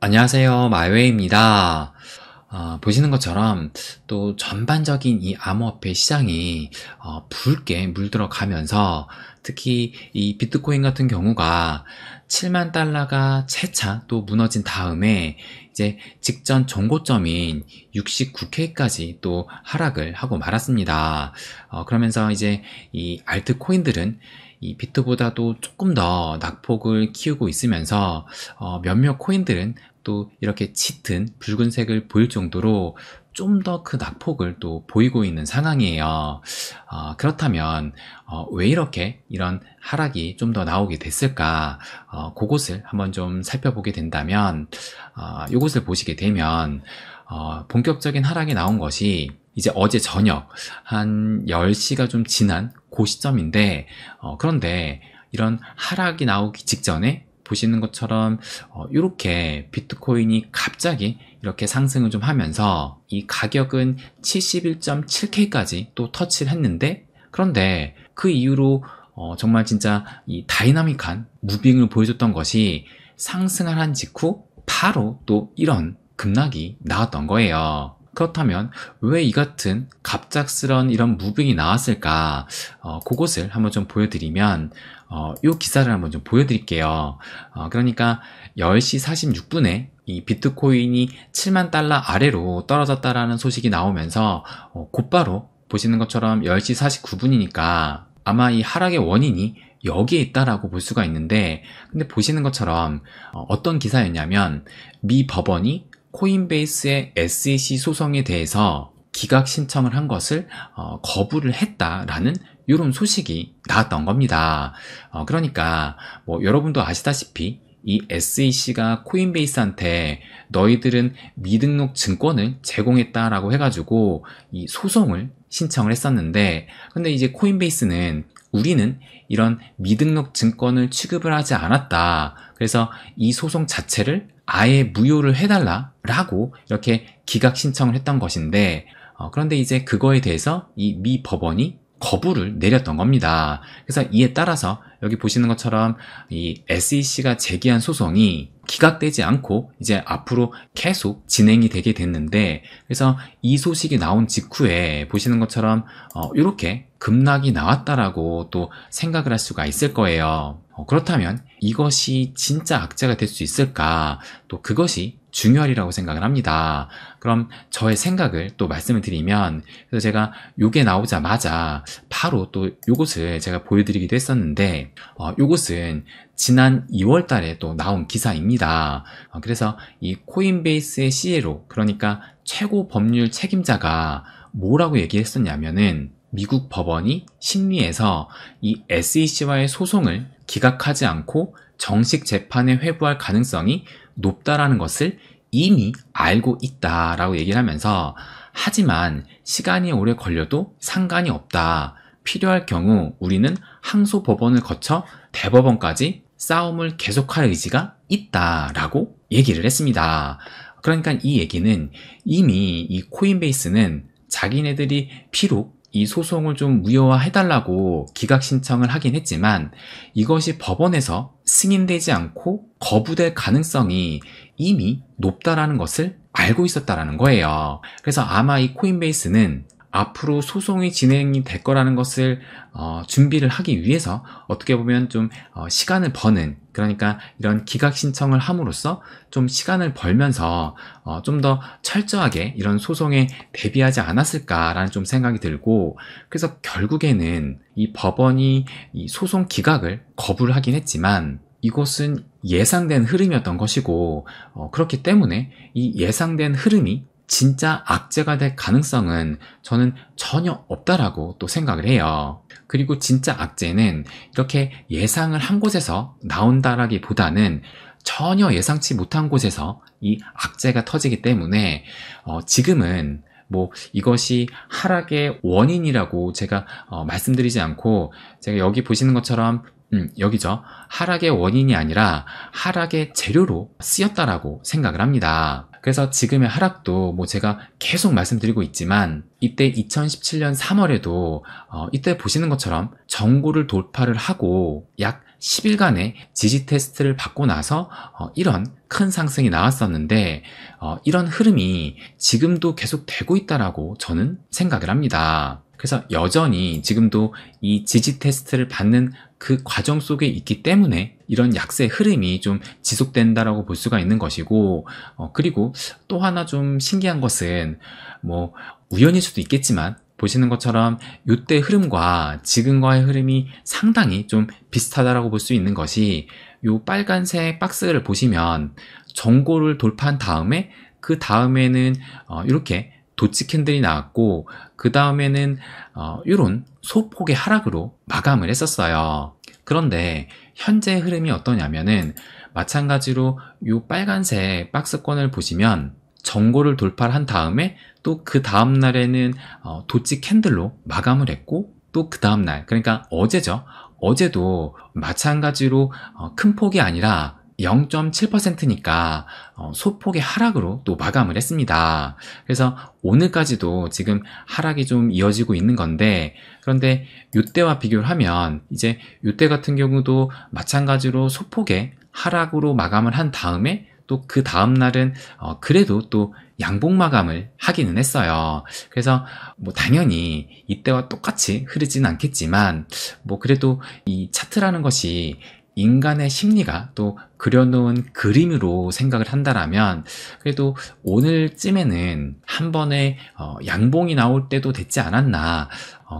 안녕하세요. 마이웨이입니다. 보시는 것처럼 또 전반적인 이 암호화폐 시장이 붉게 물들어 가면서 특히 이 비트코인 같은 경우가 7만 달러가 채차 또 무너진 다음에 이제 직전 정고점인 69K까지 또 하락을 하고 말았습니다. 그러면서 이제 이 알트코인들은 이 비트보다도 조금 더 낙폭을 키우고 있으면서 몇몇 코인들은 또 이렇게 짙은 붉은색을 보일 정도로 좀 더 그 낙폭을 또 보이고 있는 상황이에요. 그렇다면 왜 이렇게 이런 하락이 좀 더 나오게 됐을까? 그것을 한번 좀 살펴보게 된다면 이것을 보시게 되면 본격적인 하락이 나온 것이 이제 어제 저녁 한 10시가 좀 지난 그 시점인데 그런데 이런 하락이 나오기 직전에 보시는 것처럼 이렇게 비트코인이 갑자기 이렇게 상승을 좀 하면서 이 가격은 71.7K까지 또 터치를 했는데 그런데 그 이후로 정말 진짜 이 다이나믹한 무빙을 보여줬던 것이 상승을 한 직후 바로 또 이런 급락이 나왔던 거예요. 그렇다면 왜 이 같은 갑작스런 이런 무빙이 나왔을까? 그것을 한번 좀 보여드리면 이 기사를 한번 좀 보여드릴게요. 그러니까 10시 46분에 이 비트코인이 7만 달러 아래로 떨어졌다라는 소식이 나오면서 곧바로 보시는 것처럼 10시 49분이니까 아마 이 하락의 원인이 여기에 있다라고 볼 수가 있는데 근데 보시는 것처럼 어떤 기사였냐면 미 법원이 코인베이스의 SEC 소송에 대해서 기각 신청을 한 것을 거부를 했다라는 이런 소식이 나왔던 겁니다. 그러니까 뭐 여러분도 아시다시피 이 SEC가 코인베이스한테 너희들은 미등록 증권을 제공했다라고 해가지고 이 소송을 신청을 했었는데 근데 이제 코인베이스는 우리는 이런 미등록 증권을 취급을 하지 않았다. 그래서 이 소송 자체를 아예 무효를 해달라라고 이렇게 기각 신청을 했던 것인데 그런데 이제 그거에 대해서 이 미 법원이 거부를 내렸던 겁니다. 그래서 이에 따라서 여기 보시는 것처럼 이 SEC가 제기한 소송이 기각되지 않고 이제 앞으로 계속 진행이 되게 됐는데 그래서 이 소식이 나온 직후에 보시는 것처럼 이렇게 급락이 나왔다라고 또 생각을 할 수가 있을 거예요. 그렇다면 이것이 진짜 악재가 될 수 있을까? 또 그것이 중요하리라고 생각을 합니다. 그럼 저의 생각을 또 말씀을 드리면 그래서 제가 요게 나오자마자 바로 또 요것을 제가 보여드리기도 했었는데 요것은 지난 2월 달에 또 나온 기사입니다. 그래서 이 코인베이스의 CEO 그러니까 최고 법률 책임자가 뭐라고 얘기했었냐면은 미국 법원이 심리에서 이 SEC와의 소송을 기각하지 않고 정식 재판에 회부할 가능성이 높다라는 것을 이미 알고 있다라고 얘기를 하면서 하지만 시간이 오래 걸려도 상관이 없다. 필요할 경우 우리는 항소법원을 거쳐 대법원까지 싸움을 계속할 의지가 있다라고 얘기를 했습니다. 그러니까 이 얘기는 이미 이 코인베이스는 자기네들이 비록 이 소송을 좀 무효화해달라고 기각 신청을 하긴 했지만 이것이 법원에서 승인되지 않고 거부될 가능성이 이미 높다라는 것을 알고 있었다라는 거예요. 그래서 아마 이 코인베이스는 앞으로 소송이 진행이 될 거라는 것을 준비를 하기 위해서 어떻게 보면 좀 시간을 버는 그러니까 이런 기각 신청을 함으로써 좀 시간을 벌면서 좀 더 철저하게 이런 소송에 대비하지 않았을까라는 좀 생각이 들고 그래서 결국에는 이 법원이 이 소송 기각을 거부를 하긴 했지만 이것은 예상된 흐름이었던 것이고 그렇기 때문에 이 예상된 흐름이 진짜 악재가 될 가능성은 저는 전혀 없다라고 또 생각을 해요. 그리고 진짜 악재는 이렇게 예상을 한 곳에서 나온다라기보다는 전혀 예상치 못한 곳에서 이 악재가 터지기 때문에 지금은 뭐 이것이 하락의 원인이라고 제가 말씀드리지 않고 제가 여기 보시는 것처럼 여기죠. 하락의 원인이 아니라 하락의 재료로 쓰였다라고 생각을 합니다. 그래서 지금의 하락도 뭐 제가 계속 말씀드리고 있지만 이때 2017년 3월에도 이때 보시는 것처럼 정고를 돌파를 하고 약 10일간의 지지 테스트를 받고 나서 이런 큰 상승이 나왔었는데 이런 흐름이 지금도 계속 되고 있다라고 저는 생각을 합니다. 그래서 여전히 지금도 이 지지 테스트를 받는 그 과정 속에 있기 때문에 이런 약세 흐름이 좀 지속된다라고 볼 수가 있는 것이고, 그리고 또 하나 좀 신기한 것은 뭐 우연일 수도 있겠지만 보시는 것처럼 이때 흐름과 지금과의 흐름이 상당히 좀 비슷하다라고 볼 수 있는 것이, 이 빨간색 박스를 보시면 전고를 돌파한 다음에 그 다음에는 이렇게 도치 캔들이 나왔고, 그 다음에는 이런 소폭의 하락으로 마감을 했었어요. 그런데 현재 흐름이 어떠냐면은 마찬가지로 이 빨간색 박스권을 보시면 전고를 돌파를 한 다음에 또 그 다음 날에는 도치 캔들로 마감을 했고, 또 그 다음 날, 그러니까 어제죠. 어제도 마찬가지로 큰 폭이 아니라 0.7%니까 소폭의 하락으로 또 마감을 했습니다. 그래서 오늘까지도 지금 하락이 좀 이어지고 있는 건데, 그런데 이때와 비교를 하면 이제 이때 같은 경우도 마찬가지로 소폭의 하락으로 마감을 한 다음에 또 그 다음 날은 그래도 또 양봉 마감을 하기는 했어요. 그래서 뭐 당연히 이때와 똑같이 흐르지는 않겠지만, 뭐 그래도 이 차트라는 것이 인간의 심리가 또 그려놓은 그림으로 생각을 한다라면, 그래도 오늘쯤에는 한 번에 양봉이 나올 때도 됐지 않았나,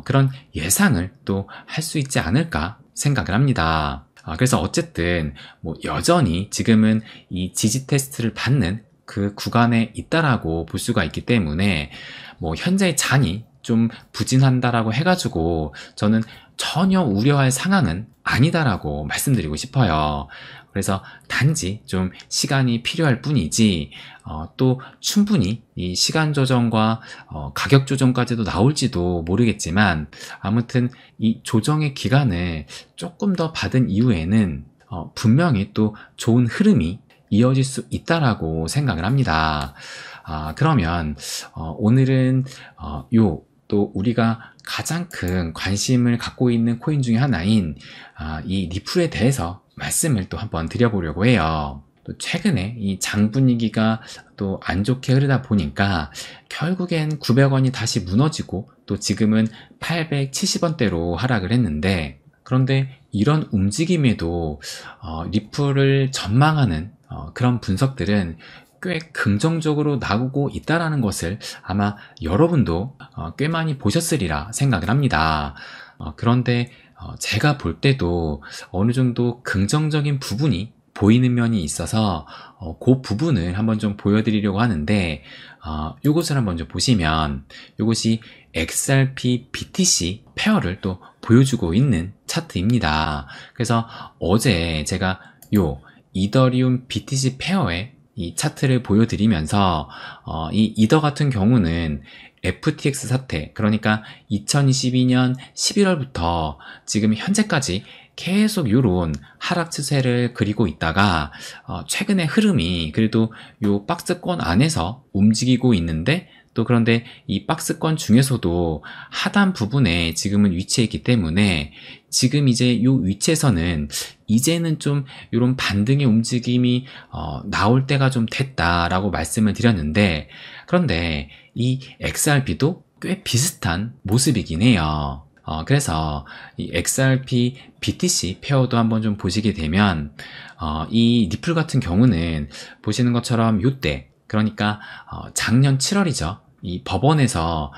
그런 예상을 또 할 수 있지 않을까 생각을 합니다. 그래서 어쨌든 뭐 여전히 지금은 이 지지 테스트를 받는 그 구간에 있다라고 볼 수가 있기 때문에, 뭐 현재의 장이 좀 부진한다라고 해가지고 저는 전혀 우려할 상황은 아니다라고 말씀드리고 싶어요. 그래서 단지 좀 시간이 필요할 뿐이지, 또 충분히 이 시간 조정과 가격 조정까지도 나올지도 모르겠지만, 아무튼 이 조정의 기간을 조금 더 받은 이후에는 분명히 또 좋은 흐름이 이어질 수 있다라고 생각을 합니다. 그러면 오늘은 또 우리가 가장 큰 관심을 갖고 있는 코인 중에 하나인 이 리플에 대해서 말씀을 또 한번 드려보려고 해요. 또 최근에 이 장 분위기가 또 안 좋게 흐르다 보니까 결국엔 900원이 다시 무너지고, 또 지금은 870원대로 하락을 했는데, 그런데 이런 움직임에도 리플을 전망하는 그런 분석들은 꽤 긍정적으로 나오고 있다라는 것을 아마 여러분도 꽤 많이 보셨으리라 생각을 합니다. 그런데 제가 볼 때도 어느 정도 긍정적인 부분이 보이는 면이 있어서 그 부분을 한번 좀 보여드리려고 하는데, 이것을 한번 좀 보시면 이것이 XRP BTC 페어를 또 보여주고 있는 차트입니다. 그래서 어제 제가 이더리움 BTC 페어의 이 차트를 보여드리면서 이 이더 같은 경우는 FTX 사태, 그러니까 2022년 11월부터 지금 현재까지 계속 이런 하락 추세를 그리고 있다가 최근의 흐름이 그래도 이 박스권 안에서 움직이고 있는데, 또 그런데 이 박스권 중에서도 하단 부분에 지금은 위치해 있기 때문에, 지금 이제 이 위치에서는 이제는 좀 이런 반등의 움직임이 나올 때가 좀 됐다라고 말씀을 드렸는데, 그런데 이 XRP도 꽤 비슷한 모습이긴 해요. 그래서 이 XRP BTC 페어도 한번 좀 보시게 되면, 이 리플 같은 경우는 보시는 것처럼 이때, 그러니까 작년 7월이죠. 이 법원에서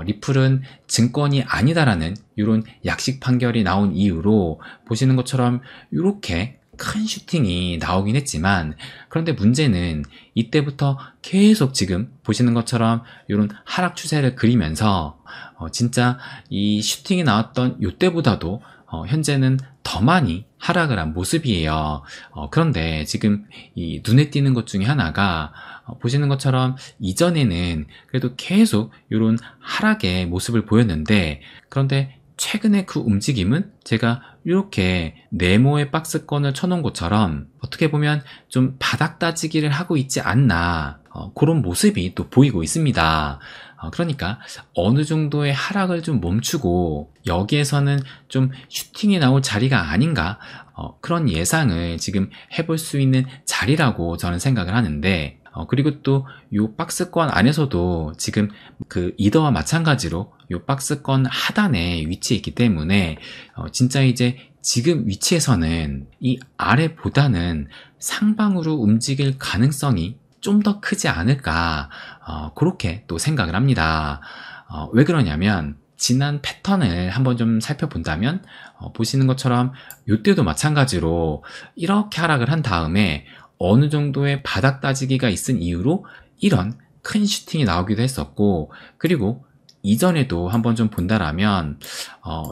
리플은 증권이 아니다라는 이런 약식 판결이 나온 이후로 보시는 것처럼 이렇게 큰 슈팅이 나오긴 했지만, 그런데 문제는 이때부터 계속 지금 보시는 것처럼 이런 하락 추세를 그리면서 진짜 이 슈팅이 나왔던 이때보다도 현재는 더 많이 하락을 한 모습이에요. 그런데 지금 이 눈에 띄는 것 중에 하나가, 보시는 것처럼 이전에는 그래도 계속 이런 하락의 모습을 보였는데, 그런데 최근에 그 움직임은 제가 이렇게 네모의 박스권을 쳐놓은 것처럼 어떻게 보면 좀 바닥 따지기를 하고 있지 않나, 그런 모습이 또 보이고 있습니다. 그러니까 어느 정도의 하락을 좀 멈추고 여기에서는 좀 슈팅이 나올 자리가 아닌가, 그런 예상을 지금 해볼 수 있는 자리라고 저는 생각을 하는데, 그리고 또 요 박스권 안에서도 지금 그 이더와 마찬가지로 요 박스권 하단에 위치해 있기 때문에 진짜 이제 지금 위치에서는 이 아래보다는 상방으로 움직일 가능성이 좀 더 크지 않을까, 그렇게 또 생각을 합니다. 왜 그러냐면 지난 패턴을 한번 좀 살펴본다면 보시는 것처럼 이때도 마찬가지로 이렇게 하락을 한 다음에 어느 정도의 바닥 따지기가 있은 이유로 이런 큰 슈팅이 나오기도 했었고, 그리고 이전에도 한번 좀 본다라면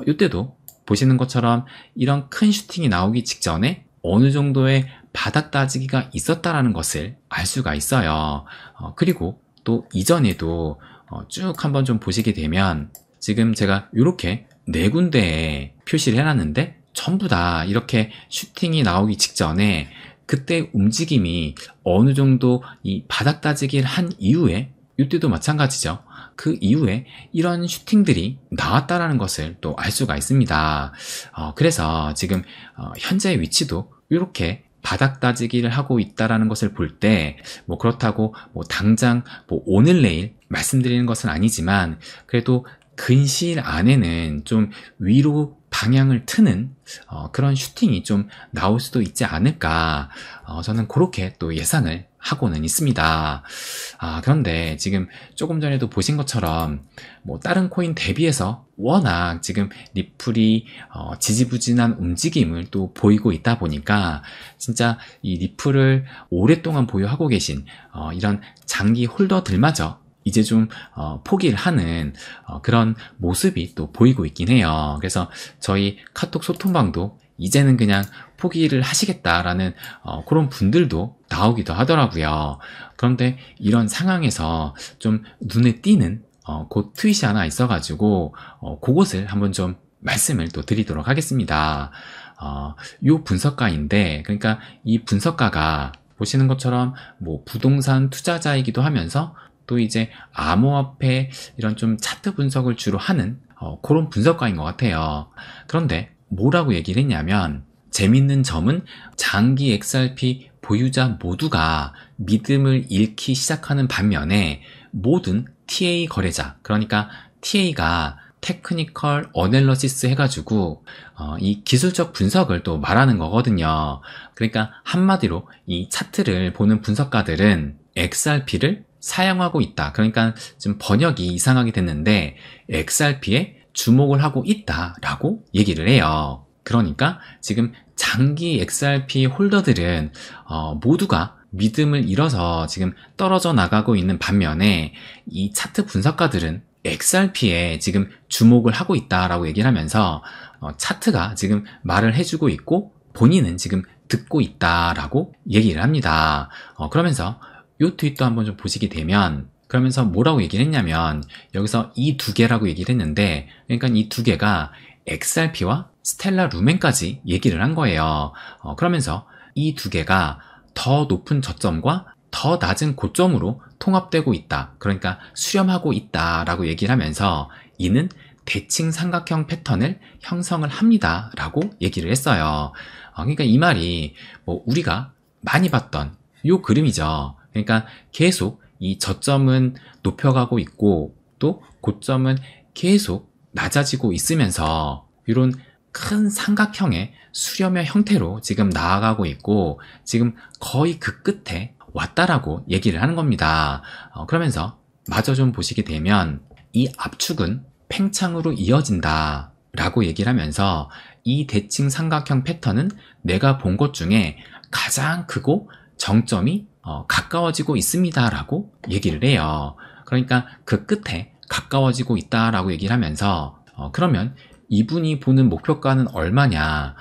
이때도 보시는 것처럼 이런 큰 슈팅이 나오기 직전에 어느 정도의 바닥 따지기가 있었다라는 것을 알 수가 있어요. 그리고 또 이전에도 쭉 한번 좀 보시게 되면 지금 제가 이렇게 네 군데에 표시를 해놨는데 전부 다 이렇게 슈팅이 나오기 직전에 그때 움직임이 어느 정도 이 바닥 따지기를 한 이후에, 이때도 마찬가지죠. 그 이후에 이런 슈팅들이 나왔다라는 것을 또 알 수가 있습니다. 그래서 지금 현재 위치도 이렇게 바닥 따지기를 하고 있다라는 것을 볼 때, 뭐 그렇다고 뭐 당장 뭐 오늘 내일 말씀드리는 것은 아니지만 그래도 근시일 안에는 좀 위로 방향을 트는 그런 슈팅이 좀 나올 수도 있지 않을까, 저는 그렇게 또 예상을 하고는 있습니다. 그런데 지금 조금 전에도 보신 것처럼 뭐 다른 코인 대비해서 워낙 지금 리플이 지지부진한 움직임을 또 보이고 있다 보니까 진짜 이 리플을 오랫동안 보유하고 계신 이런 장기 홀더들마저 이제 좀 포기를 하는 그런 모습이 또 보이고 있긴 해요. 그래서 저희 카톡 소통방도 이제는 그냥 포기를 하시겠다라는 그런 분들도 나오기도 하더라고요. 그런데 이런 상황에서 좀 눈에 띄는 그 트윗이 하나 있어가지고 그것을 한번 좀 말씀을 또 드리도록 하겠습니다. 요 분석가인데, 그러니까 이 분석가가 보시는 것처럼 뭐 부동산 투자자이기도 하면서 또 이제 암호화폐 이런 좀 차트 분석을 주로 하는 그런 분석가인 것 같아요. 그런데 뭐라고 얘기를 했냐면, 재밌는 점은 장기 XRP 보유자 모두가 믿음을 잃기 시작하는 반면에 모든 TA 거래자, 그러니까 TA가 테크니컬 어널리시스 해가지고 이 기술적 분석을 또 말하는 거거든요. 그러니까 한마디로 이 차트를 보는 분석가들은 XRP를 사용하고 있다. 그러니까 좀 번역이 이상하게 됐는데 XRP에 주목을 하고 있다라고 얘기를 해요. 그러니까 지금 장기 XRP 홀더들은 모두가 믿음을 잃어서 지금 떨어져 나가고 있는 반면에 이 차트 분석가들은 XRP에 지금 주목을 하고 있다라고 얘기를 하면서 차트가 지금 말을 해주고 있고 본인은 지금 듣고 있다라고 얘기를 합니다. 그러면서 이 트윗도 한번 좀 보시게 되면, 그러면서 뭐라고 얘기를 했냐면 여기서 이 두 개라고 얘기를 했는데, 그러니까 이 두 개가 XRP와 스텔라 루멘까지 얘기를 한 거예요. 그러면서 이 두 개가 더 높은 저점과 더 낮은 고점으로 통합되고 있다. 그러니까 수렴하고 있다라고 얘기를 하면서 이는 대칭 삼각형 패턴을 형성을 합니다. 라고 얘기를 했어요. 그러니까 이 말이 뭐 우리가 많이 봤던 요 그림이죠. 그러니까 계속 이 저점은 높여가고 있고 또 고점은 계속 낮아지고 있으면서 이런 큰 삼각형의 수렴의 형태로 지금 나아가고 있고 지금 거의 그 끝에 왔다라고 얘기를 하는 겁니다. 그러면서 마저 좀 보시게 되면 이 압축은 팽창으로 이어진다 라고 얘기를 하면서 이 대칭 삼각형 패턴은 내가 본 것 중에 가장 크고 정점이 가까워지고 있습니다 라고 얘기를 해요. 그러니까 그 끝에 가까워지고 있다 라고 얘기를 하면서 그러면 이분이 보는 목표가는 얼마냐,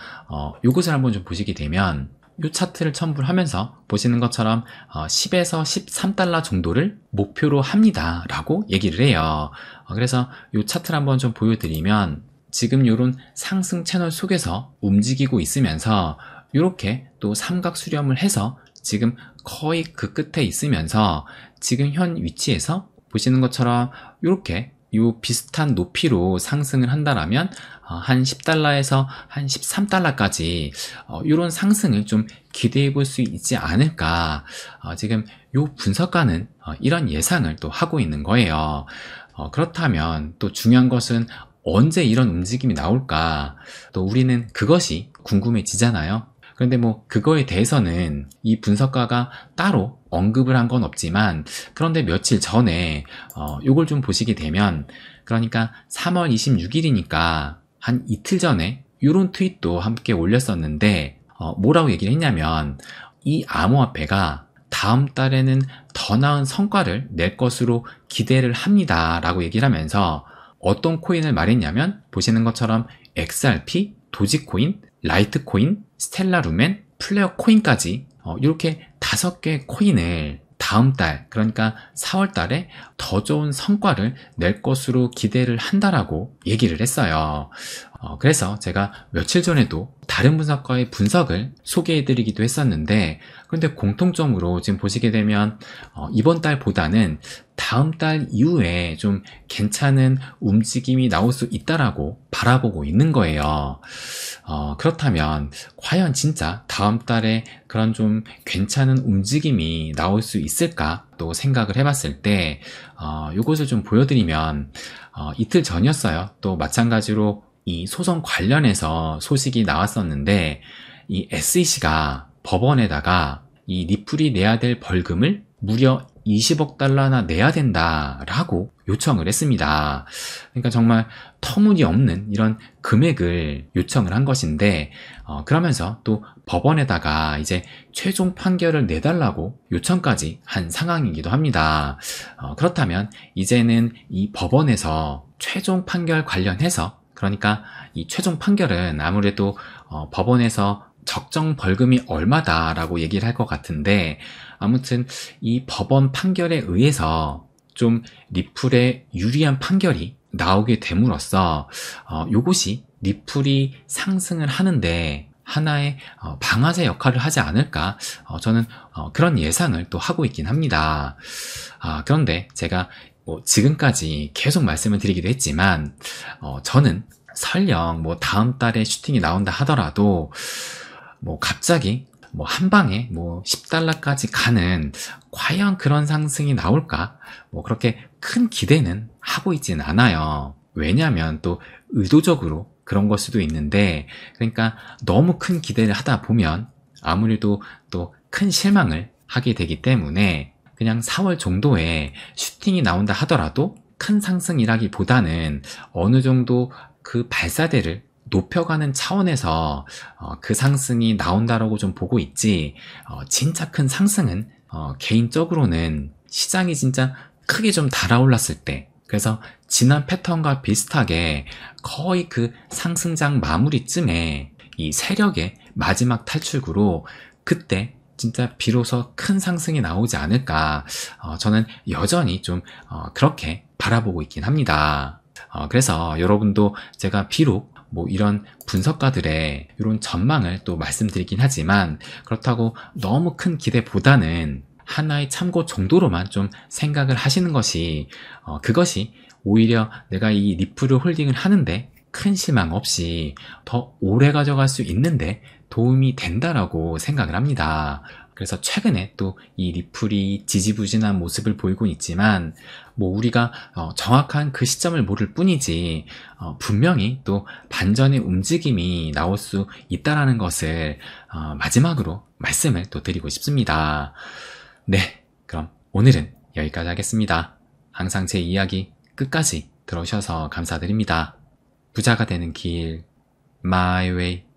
요것을 한번 좀 보시게 되면 이 차트를 첨부를 하면서 보시는 것처럼 10에서 13달러 정도를 목표로 합니다 라고 얘기를 해요. 그래서 이 차트를 한번 좀 보여드리면 지금 이런 상승 채널 속에서 움직이고 있으면서 이렇게 또 삼각 수렴을 해서 지금 거의 그 끝에 있으면서 지금 현 위치에서 보시는 것처럼 이렇게 요 비슷한 높이로 상승을 한다라면 한 10달러에서 한 13달러까지 이런 상승을 좀 기대해 볼 수 있지 않을까. 지금 요 분석가는 이런 예상을 또 하고 있는 거예요. 그렇다면 또 중요한 것은 언제 이런 움직임이 나올까? 또 우리는 그것이 궁금해지잖아요. 그런데 뭐 그거에 대해서는 이 분석가가 따로 언급을 한 건 없지만, 그런데 며칠 전에 요걸 좀 보시게 되면, 그러니까 3월 26일이니까 한 이틀 전에 요런 트윗도 함께 올렸었는데, 뭐라고 얘기를 했냐면, 이 암호화폐가 다음 달에는 더 나은 성과를 낼 것으로 기대를 합니다 라고 얘기를 하면서, 어떤 코인을 말했냐면, 보시는 것처럼 XRP, 도지코인, 라이트코인, 스텔라 루멘, 플레어 코인까지 이렇게 5개 코인을 다음 달, 그러니까 4월 달에 더 좋은 성과를 낼 것으로 기대를 한다라고 얘기를 했어요. 그래서 제가 며칠 전에도 다른 분석가의 분석을 소개해드리기도 했었는데, 그런데 공통점으로 지금 보시게 되면 이번 달보다는 다음 달 이후에 좀 괜찮은 움직임이 나올 수 있다라고 바라보고 있는 거예요. 그렇다면 과연 진짜 다음 달에 그런 좀 괜찮은 움직임이 나올 수 있을까 또 생각을 해봤을 때 이것을 좀 보여드리면, 이틀 전이었어요. 또 마찬가지로 이 소송 관련해서 소식이 나왔었는데, 이 SEC가 법원에다가 이 리플이 내야 될 벌금을 무려 20억 달러나 내야 된다라고 요청을 했습니다. 그러니까 정말 터무니없는 이런 금액을 요청을 한 것인데, 그러면서 또 법원에다가 이제 최종 판결을 내달라고 요청까지 한 상황이기도 합니다. 그렇다면 이제는 이 법원에서 최종 판결 관련해서, 그러니까 이 최종 판결은 아무래도 법원에서 적정 벌금이 얼마다라고 얘기를 할 것 같은데, 아무튼 이 법원 판결에 의해서 좀 리플에 유리한 판결이 나오게 됨으로써 요것이 리플이 상승을 하는데 하나의 방아쇠 역할을 하지 않을까, 저는 그런 예상을 또 하고 있긴 합니다. 그런데 제가 지금까지 계속 말씀을 드리기도 했지만, 저는 설령 뭐 다음 달에 슈팅이 나온다 하더라도 뭐 갑자기 뭐 한 방에 뭐 10달러까지 가는 과연 그런 상승이 나올까? 뭐 그렇게 큰 기대는 하고 있진 않아요. 왜냐하면 또 의도적으로 그런 걸 수도 있는데, 그러니까 너무 큰 기대를 하다 보면 아무래도 또 큰 실망을 하게 되기 때문에, 그냥 4월 정도에 슈팅이 나온다 하더라도 큰 상승이라기보다는 어느 정도 그 발사대를 높여가는 차원에서 그 상승이 나온다라고 좀 보고 있지, 진짜 큰 상승은 개인적으로는 시장이 진짜 크게 좀 달아올랐을 때, 그래서 지난 패턴과 비슷하게 거의 그 상승장 마무리쯤에 이 세력의 마지막 탈출구로 그때 진짜 비로소 큰 상승이 나오지 않을까, 저는 여전히 좀 그렇게 바라보고 있긴 합니다. 그래서 여러분도 제가 비록 뭐 이런 분석가들의 이런 전망을 또 말씀드리긴 하지만, 그렇다고 너무 큰 기대보다는 하나의 참고 정도로만 좀 생각을 하시는 것이, 그것이 오히려 내가 이 리플을 홀딩을 하는데 큰 실망 없이 더 오래 가져갈 수 있는데 도움이 된다라고 생각을 합니다. 그래서 최근에 또 이 리플이 지지부진한 모습을 보이고 있지만, 뭐 우리가 정확한 그 시점을 모를 뿐이지 분명히 또 반전의 움직임이 나올 수 있다라는 것을 마지막으로 말씀을 또 드리고 싶습니다. 네, 그럼 오늘은 여기까지 하겠습니다. 항상 제 이야기 끝까지 들어주셔서 감사드립니다. 부자가 되는 길, My Way.